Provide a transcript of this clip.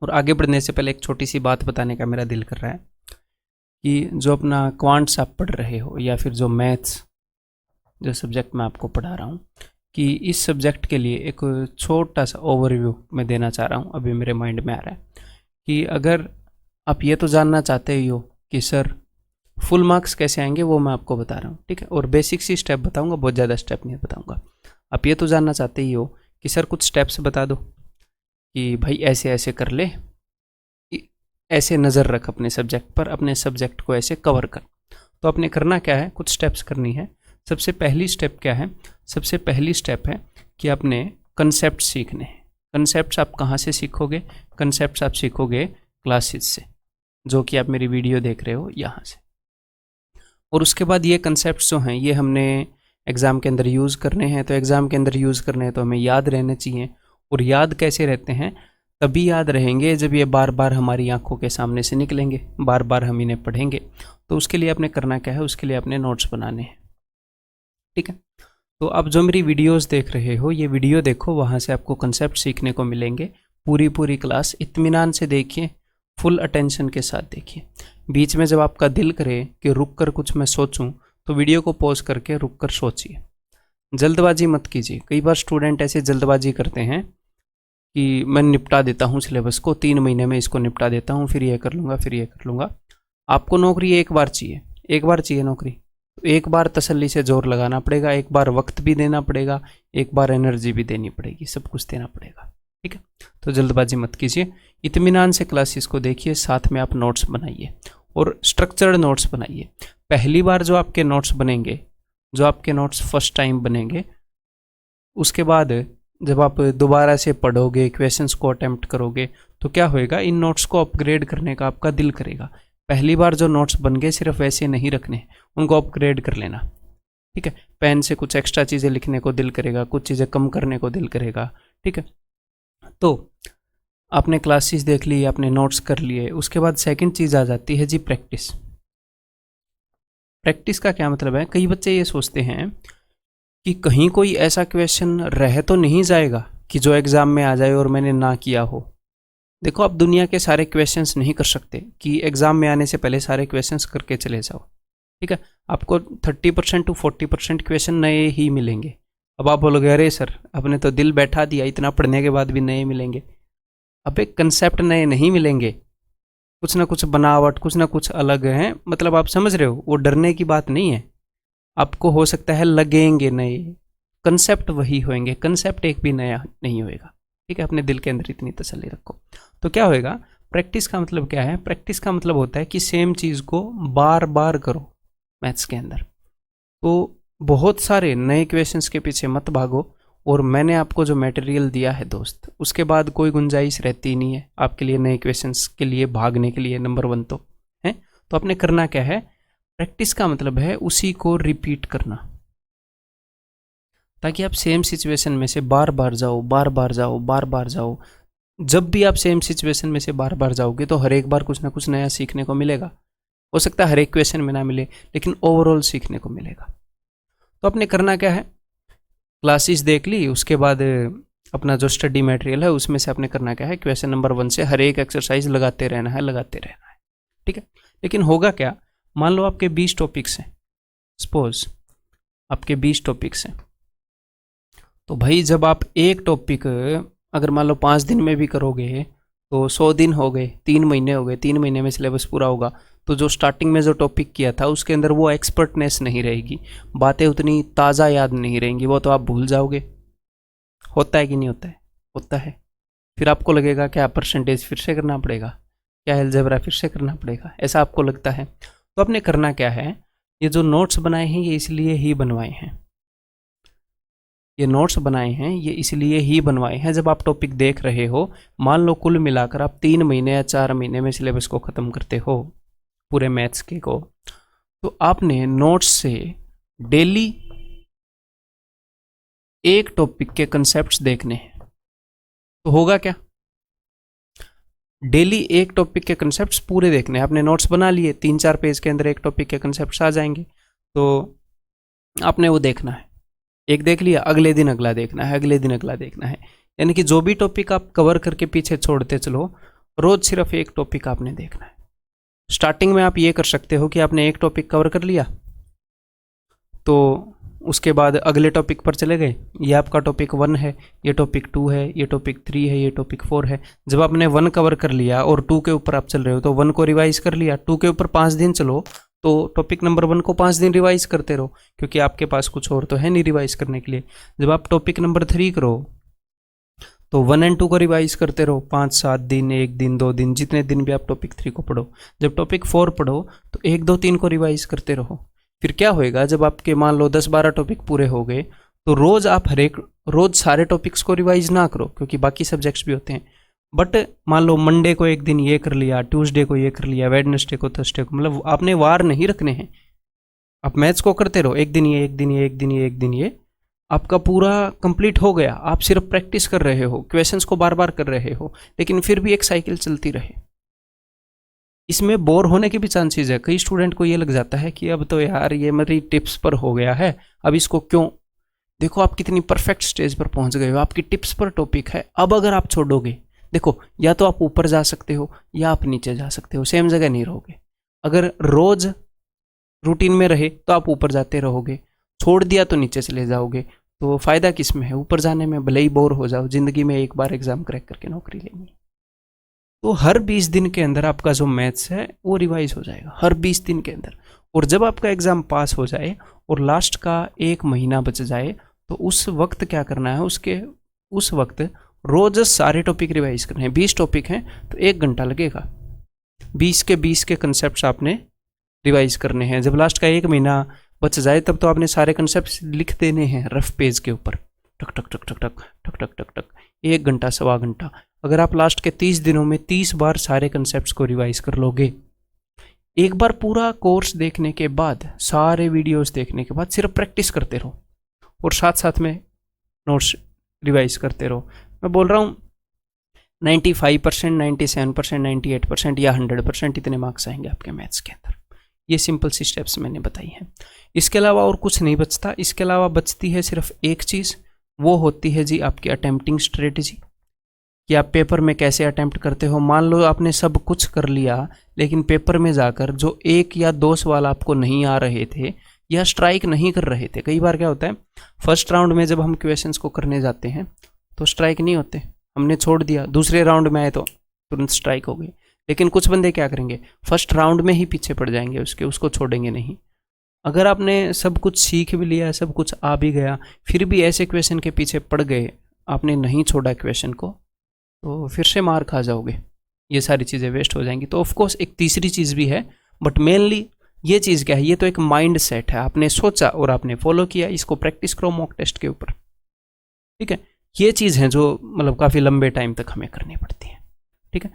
और आगे बढ़ने से पहले एक छोटी सी बात बताने का मेरा दिल कर रहा है कि जो अपना क्वांट्स आप पढ़ रहे हो या फिर जो मैथ्स जो सब्जेक्ट मैं आपको पढ़ा रहा हूँ, कि इस सब्जेक्ट के लिए एक छोटा सा ओवरव्यू मैं देना चाह रहा हूँ। अभी मेरे माइंड में आ रहा है कि अगर आप ये तो जानना चाहते ही हो कि सर फुल मार्क्स कैसे आएंगे, वो मैं आपको बता रहा हूँ, ठीक है। और बेसिक सी स्टेप बताऊँगा, बहुत ज़्यादा स्टेप नहीं बताऊँगा। आप ये तो जानना चाहते ही हो कि सर कुछ स्टेप्स बता दो कि भाई ऐसे ऐसे कर ले, ऐसे नज़र रख अपने सब्जेक्ट पर, अपने सब्जेक्ट को ऐसे कवर कर। तो आपने करना क्या है, कुछ स्टेप्स करनी है। सबसे पहली स्टेप क्या है, सबसे पहली स्टेप है कि आपने कंसेप्ट सीखने हैं। कंसेप्ट आप कहाँ से सीखोगे, कंसेप्ट आप सीखोगे क्लासेस से, जो कि आप मेरी वीडियो देख रहे हो यहाँ से। और उसके बाद ये कंसेप्ट जो हैं ये हमने एग्ज़ाम के अंदर यूज़ करने हैं। तो एग्ज़ाम के अंदर यूज़ करने हैं तो हमें याद रहने चाहिए। और याद कैसे रहते हैं, तभी याद रहेंगे जब ये बार बार हमारी आंखों के सामने से निकलेंगे, बार बार हम इन्हें पढ़ेंगे। तो उसके लिए आपने करना क्या है, उसके लिए आपने नोट्स बनाने हैं, ठीक है। तो आप जो मेरी वीडियोस देख रहे हो, ये वीडियो देखो, वहाँ से आपको कंसेप्ट सीखने को मिलेंगे। पूरी क्लास इत्मीनान से देखिए, फुल अटेंशन के साथ देखिए। बीच में जब आपका दिल करे कि रुक कर कुछ मैं सोचूं, तो वीडियो को पॉज करके रुक कर सोचिए। जल्दबाजी मत कीजिए। कई बार स्टूडेंट ऐसे जल्दबाजी करते हैं कि मैं निपटा देता हूँ सिलेबस को, 3 महीने में इसको निपटा देता हूँ, फिर ये कर लूँगा, फिर ये कर लूँगा। आपको नौकरी एक बार चाहिए, एक बार चाहिए नौकरी। तो एक बार तसल्ली से जोर लगाना पड़ेगा, एक बार वक्त भी देना पड़ेगा, एक बार एनर्जी भी देनी पड़ेगी, सब कुछ देना पड़ेगा, ठीक है। तो जल्दबाजी मत कीजिए, इत्मीनान से क्लासेस को देखिए, साथ में आप नोट्स बनाइए और स्ट्रक्चर्ड नोट्स बनाइए। पहली बार जो आपके नोट्स बनेंगे, जो आपके नोट्स फर्स्ट टाइम बनेंगे, उसके बाद जब आप दोबारा से पढ़ोगे, क्वेश्चंस को अटेम्प्ट करोगे, तो क्या होएगा, इन नोट्स को अपग्रेड करने का आपका दिल करेगा। पहली बार जो नोट्स बन गए सिर्फ वैसे नहीं रखने, उनको अपग्रेड कर लेना, ठीक है। पेन से कुछ एक्स्ट्रा चीज़ें लिखने को दिल करेगा, कुछ चीज़ें कम करने को दिल करेगा, ठीक है। तो आपने क्लासेस देख ली, आपने नोट्स कर लिए, उसके बाद सेकंड चीज़ आ जाती है जी प्रैक्टिस। प्रैक्टिस का क्या मतलब है, कई बच्चे ये सोचते हैं कि कहीं कोई ऐसा क्वेश्चन रह तो नहीं जाएगा कि जो एग्ज़ाम में आ जाए और मैंने ना किया हो। देखो, आप दुनिया के सारे क्वेश्चंस नहीं कर सकते कि एग्ज़ाम में आने से पहले सारे क्वेश्चंस करके चले जाओ, ठीक है। आपको 30% to 40% क्वेश्चन नए ही मिलेंगे। अब आप बोलोगे अरे सर आपने तो दिल बैठा दिया, इतना पढ़ने के बाद भी नए मिलेंगे। अब एक कंसेप्ट नए नहीं मिलेंगे, कुछ ना कुछ बनावट, कुछ ना कुछ अलग है। मतलब आप समझ रहे हो, वो डरने की बात नहीं है। आपको हो सकता है लगेंगे नए, कंसेप्ट वही होंगे, कंसेप्ट एक भी नया नहीं होएगा, ठीक है। अपने दिल के अंदर इतनी तसल्ली रखो। तो क्या होएगा, प्रैक्टिस का मतलब क्या है, प्रैक्टिस का मतलब होता है कि सेम चीज़ को बार बार करो मैथ्स के अंदर। तो बहुत सारे नए क्वेश्चंस के पीछे मत भागो। और मैंने आपको जो मटेरियल दिया है दोस्त, उसके बाद कोई गुंजाइश रहती नहीं है आपके लिए नए क्वेश्चंस के लिए भागने के लिए, नंबर 1 तो है। तो आपने करना क्या है, प्रैक्टिस का मतलब है उसी को रिपीट करना, ताकि आप सेम सिचुएशन में से बार बार जाओ, बार बार जाओ, बार बार जाओ। जब भी आप सेम सिचुएशन में से बार बार जाओगे तो हर एक बार कुछ ना कुछ नया सीखने को मिलेगा। हो सकता है हर एक क्वेश्चन में ना मिले, लेकिन ओवरऑल सीखने को मिलेगा। तो आपने करना क्या है, क्लासेस देख ली, उसके बाद अपना जो स्टडी मटेरियल है उसमें से आपने करना क्या है, क्वेश्चन नंबर 1 से हर एक एक्सरसाइज लगाते रहना है, लगाते रहना है, ठीक है। लेकिन होगा क्या, मान लो आपके 20 टॉपिक्स हैं, सपोज आपके 20 टॉपिक्स हैं, तो भाई जब आप एक टॉपिक अगर मान लो 5 दिन में भी करोगे तो 100 दिन हो गए, 3 महीने हो गए, 3 महीने में सिलेबस पूरा होगा। तो जो स्टार्टिंग में जो टॉपिक किया था उसके अंदर वो एक्सपर्टनेस नहीं रहेगी, बातें उतनी ताज़ा याद नहीं रहेंगी, वो तो आप भूल जाओगे। होता है कि नहीं होता है, होता है। फिर आपको लगेगा क्या परसेंटेज फिर से करना पड़ेगा, क्या अलजेब्रा फिर से करना पड़ेगा, ऐसा आपको लगता है। तो आपने करना क्या है, ये जो नोट्स बनाए हैं ये इसलिए ही बनवाए हैं, ये नोट्स बनाए हैं ये इसलिए ही बनवाए हैं। जब आप टॉपिक देख रहे हो, मान लो कुल मिलाकर आप 3 महीने या 4 महीने में सिलेबस को ख़त्म करते हो पूरे मैथ्स के को, तो आपने नोट्स से डेली एक टॉपिक के कंसेप्ट्स देखने हैं। तो होगा क्या, डेली एक टॉपिक के कंसेप्ट्स पूरे देखने हैं। आपने नोट्स बना लिए, 3-4 पेज के अंदर एक टॉपिक के कंसेप्ट्स आ जाएंगे, तो आपने वो देखना है। एक देख लिया, अगले दिन अगला देखना है, अगले दिन अगला देखना है। यानी कि जो भी टॉपिक आप कवर करके पीछे छोड़ते चलो, रोज सिर्फ एक टॉपिक आपने देखना है। स्टार्टिंग में आप ये कर सकते हो कि आपने एक टॉपिक कवर कर लिया, तो उसके बाद अगले टॉपिक पर चले गए। ये आपका टॉपिक 1 है, ये टॉपिक 2 है, ये टॉपिक 3 है, ये टॉपिक 4 है। जब आपने 1 कवर कर लिया और 2 के ऊपर आप चल रहे हो तो 1 को रिवाइज कर लिया। 2 के ऊपर 5 दिन चलो तो टॉपिक नंबर 1 को 5 दिन रिवाइज करते रहो, क्योंकि आपके पास कुछ और तो है नहीं रिवाइज करने के लिए। जब आप टॉपिक नंबर 3 करो तो 1 एंड 2 को रिवाइज करते रहो, 5-7 दिन, 1 दिन, 2 दिन, जितने दिन भी आप टॉपिक 3 को पढ़ो। जब टॉपिक 4 पढ़ो तो 1, 2, 3 को रिवाइज करते रहो। फिर क्या होएगा, जब आपके मान लो 10-12 टॉपिक पूरे हो गए तो रोज आप रोज सारे टॉपिक्स को रिवाइज ना करो, क्योंकि बाकी सब्जेक्ट्स भी होते हैं। बट मान लो मंडे को एक दिन ये कर लिया, ट्यूसडे को ये कर लिया, वेडनेसडे को, थर्सडे को, मतलब आपने वार नहीं रखने हैं। आप मैथ्स को करते रहो, एक दिन ये, एक दिन ये, एक दिन ये, एक दिन ये, आपका पूरा कंप्लीट हो गया। आप सिर्फ प्रैक्टिस कर रहे हो, क्वेश्चंस को बार बार कर रहे हो, लेकिन फिर भी एक साइकिल चलती रहे। इसमें बोर होने के भी चांसेस है। कई स्टूडेंट को ये लग जाता है कि अब तो यार ये मेरी टिप्स पर हो गया है, अब इसको क्यों। देखो आप कितनी परफेक्ट स्टेज पर पहुंच गए हो, आपकी टिप्स पर टॉपिक है। अब अगर आप छोड़ोगे, देखो या तो आप ऊपर जा सकते हो या आप नीचे जा सकते हो, सेम जगह नहीं रहोगे। अगर रोज रूटीन में रहे तो आप ऊपर जाते रहोगे, छोड़ दिया तो नीचे चले जाओगे। तो फायदा किस में है, ऊपर जाने में भले ही बोर हो जाओ, जिंदगी में एक बार एग्जाम क्रैक करके नौकरी लेनी। तो हर 20 दिन के अंदर आपका जो मैथ्स है वो रिवाइज हो जाएगा, हर 20 दिन के अंदर। और जब आपका एग्जाम पास हो जाए और लास्ट का 1 महीना बच जाए तो उस वक्त क्या करना है, उस वक्त रोज सारे टॉपिक रिवाइज करने हैं। 20 टॉपिक हैं तो 1 घंटा लगेगा। 20 के 20 के कंसेप्ट आपने रिवाइज करने हैं। जब लास्ट का 1 महीना बच जाए तब तो आपने सारे कंसेप्ट लिख देने हैं रफ पेज के ऊपर, टक टक टक टक टक टक टक टक टक, 1 घंटा, 1.25 घंटा। अगर आप लास्ट के 30 दिनों में 30 बार सारे कंसेप्ट्स को रिवाइज कर लोगे, एक बार पूरा कोर्स देखने के बाद, सारे वीडियोस देखने के बाद सिर्फ प्रैक्टिस करते रहो और साथ साथ में नोट्स रिवाइज करते रहो। मैं बोल रहा हूँ 95%, 97%, 98% या 100% इतने मार्क्स आएंगे आपके मैथ्स के अंदर। ये सिंपल सी स्टेप्स मैंने बताई हैं। इसके अलावा और कुछ नहीं बचता। इसके अलावा बचती है सिर्फ एक चीज़, वो होती है जी आपकी अटेम्प्टिंग स्ट्रेटजी, कि आप पेपर में कैसे अटेम्प्ट करते हो। मान लो आपने सब कुछ कर लिया, लेकिन पेपर में जाकर जो 1 या 2 सवाल आपको नहीं आ रहे थे या स्ट्राइक नहीं कर रहे थे। कई बार क्या होता है, फर्स्ट राउंड में जब हम क्वेश्चंस को करने जाते हैं तो स्ट्राइक नहीं होते, हमने छोड़ दिया। दूसरे राउंड में आए तो तुरंत स्ट्राइक हो गई। लेकिन कुछ बंदे क्या करेंगे, फर्स्ट राउंड में ही पीछे पड़ जाएंगे उसको छोड़ेंगे नहीं। अगर आपने सब कुछ सीख भी लिया, सब कुछ आ भी गया, फिर भी ऐसे क्वेश्चन के पीछे पड़ गए, आपने नहीं छोड़ा क्वेश्चन को, तो फिर से मार खा जाओगे, ये सारी चीज़ें वेस्ट हो जाएंगी। तो ऑफकोर्स एक तीसरी चीज़ भी है, बट मेनली ये चीज़ क्या है, ये तो एक माइंड सेट है। आपने सोचा और आपने फॉलो किया, इसको प्रैक्टिस करो मॉक टेस्ट के ऊपर, ठीक है। ये चीज़ है जो मतलब काफ़ी लंबे टाइम तक हमें करनी पड़ती है, ठीक है।